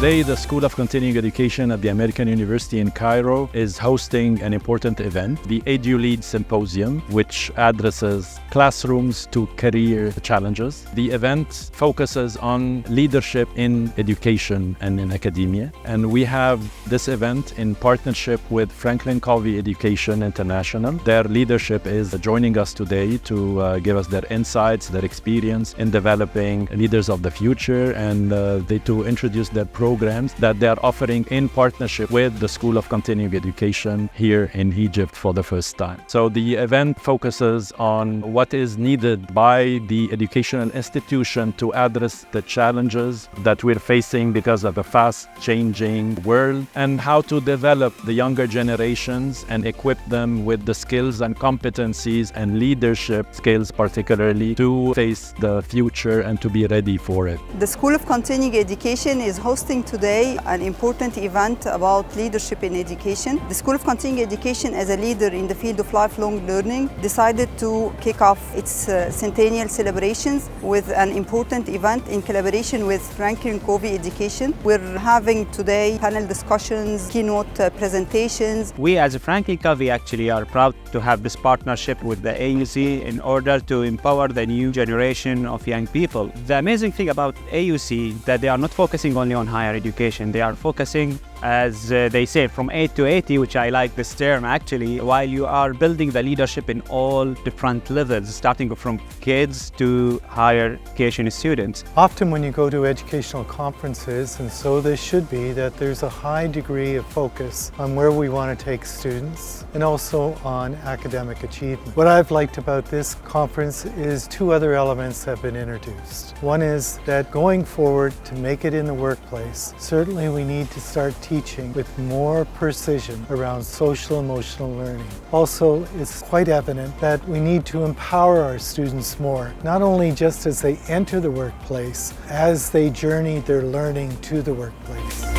Today, the School of Continuing Education at the American University in Cairo is hosting an important event, the EduLead Symposium, which addresses classrooms to career challenges. The event focuses on leadership in education and in academia. And we have this event in partnership with Franklin Covey Education International. Their leadership is joining us today to give us their insights, their experience in developing leaders of the future, and to introduce their programs that they are offering in partnership with the School of Continuing Education here in Egypt for the first time. So the event focuses on what is needed by the educational institution to address the challenges that we're facing because of a fast-changing world, and how to develop the younger generations and equip them with the skills and competencies and leadership skills, particularly to face the future and to be ready for it. The School of Continuing Education is hosting today an important event about leadership in education. The School of Continuing Education, as a leader in the field of lifelong learning, decided to kick off its Centennial celebrations with an important event in collaboration with Franklin Covey Education. We're having today panel discussions, keynote presentations. We as Franklin Covey actually are proud to have this partnership with the AUC in order to empower the new generation of young people. The amazing thing about AUC that they are not focusing only on higher education. They are focusing, as they say, from 8 to 80, which I like this term actually, while you are building the leadership in all different levels, starting from kids to higher education students. Often when you go to educational conferences, and so this should be, that there's a high degree of focus on where we want to take students and also on academic achievement. What I've liked about this conference is two other elements have been introduced. One is that going forward to make it in the workplace, certainly we need to start teaching with more precision around social-emotional learning. Also, it's quite evident that we need to empower our students more, not only just as they enter the workplace, as they journey their learning to the workplace.